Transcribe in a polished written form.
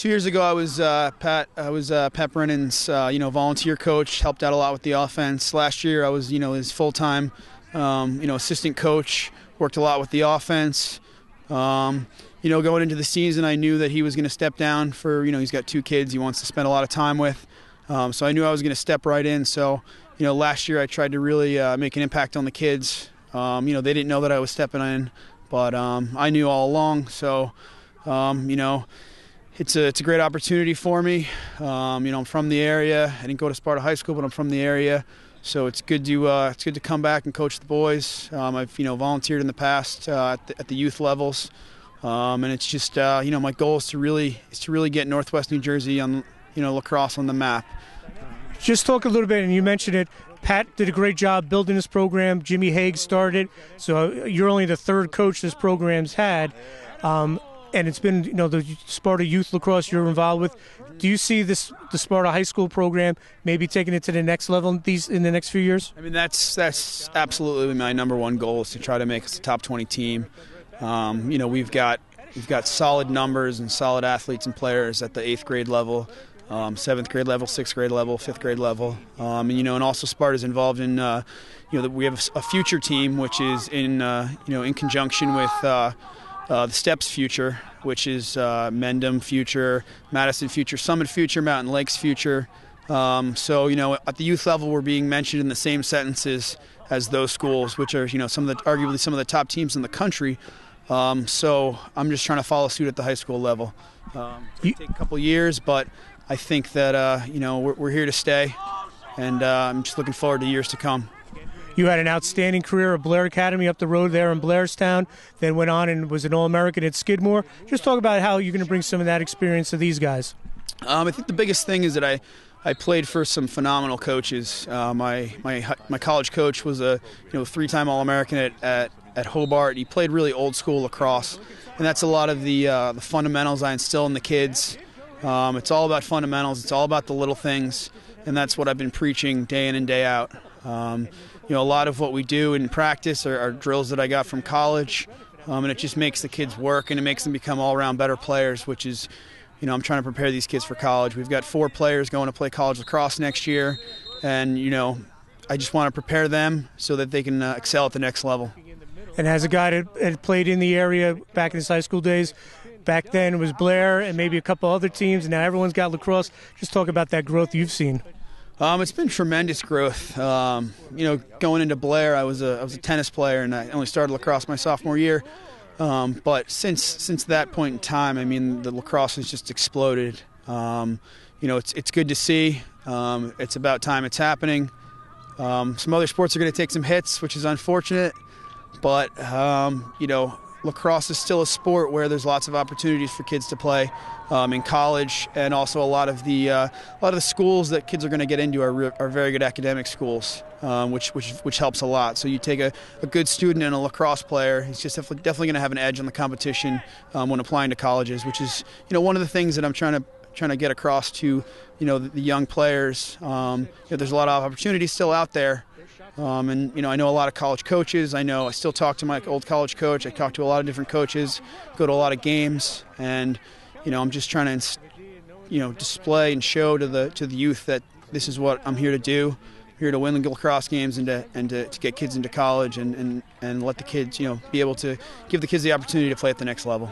2 years ago, I was Pat Brennan's volunteer coach. Helped out a lot with the offense. Last year, I was his full-time assistant coach. Worked a lot with the offense. Going into the season, I knew that he was going to step down for he's got 2 kids he wants to spend a lot of time with. So I knew I was going to step right in. So last year I tried to really make an impact on the kids. They didn't know that I was stepping in, but I knew all along. So it's a great opportunity for me. I'm from the area. I didn't go to Sparta High School, but I'm from the area, so it's good to come back and coach the boys. I've volunteered in the past at the youth levels, and it's just my goal is to really get Northwest New Jersey on lacrosse on the map. Just talk a little bit, and you mentioned it. Pat did a great job building this program. Jimmy Haig started, so you're only the 3rd coach this program's had. And it's been, the Sparta Youth Lacrosse you're involved with. Do you see the Sparta High School program maybe taking it to the next level in the next few years? I mean, that's absolutely my number one goal, is to try to make us a top 20 team. We've got solid numbers and solid athletes and players at the 8th grade level, 7th grade level, 6th grade level, 5th grade level, and also Sparta's involved in we have a future team, which is in conjunction with the Steps future, which is Mendham future, Madison future, Summit future, Mountain Lakes future. So at the youth level, we're being mentioned in the same sentences as those schools, which are arguably some of the top teams in the country. So I'm just trying to follow suit at the high school level. It'll take a couple years, but I think that we're here to stay, and I'm just looking forward to years to come. You had an outstanding career at Blair Academy up the road there in Blairstown, then went on and was an All-American at Skidmore. Just talk about how you're going to bring some of that experience to these guys. I think the biggest thing is that I played for some phenomenal coaches. My college coach was a 3-time All-American at Hobart. He played really old school lacrosse, and that's a lot of the fundamentals I instill in the kids. It's all about fundamentals. It's all about the little things, and that's what I've been preaching day in and day out. A lot of what we do in practice are drills that I got from college, and it just makes the kids work, and it makes them become all-around better players, which is, I'm trying to prepare these kids for college. We've got 4 players going to play college lacrosse next year, and, I just want to prepare them so that they can excel at the next level. And as a guy that had played in the area back in his high school days, back then it was Blair and maybe a couple other teams, and now everyone's got lacrosse. Just talk about that growth you've seen. It's been tremendous growth. Going into Blair, I was a tennis player, and I only started lacrosse my sophomore year. But since that point in time, I mean, the lacrosse has just exploded. It's good to see. It's about time it's happening. Some other sports are going to take some hits, which is unfortunate. But lacrosse is still a sport where there's lots of opportunities for kids to play in college, and also a lot of the schools that kids are going to get into are very good academic schools, which helps a lot. So you take a good student and a lacrosse player, he's just definitely going to have an edge on the competition when applying to colleges, which is one of the things that I'm trying to get across to the young players. There's a lot of opportunities still out there. And I know a lot of college coaches. I still talk to my old college coach. I talk to a lot of different coaches, go to a lot of games, and I'm just trying to display and show to the youth that this is what I'm here to do. I'm here to win the lacrosse games and to get kids into college and let the kids be able to give the kids the opportunity to play at the next level.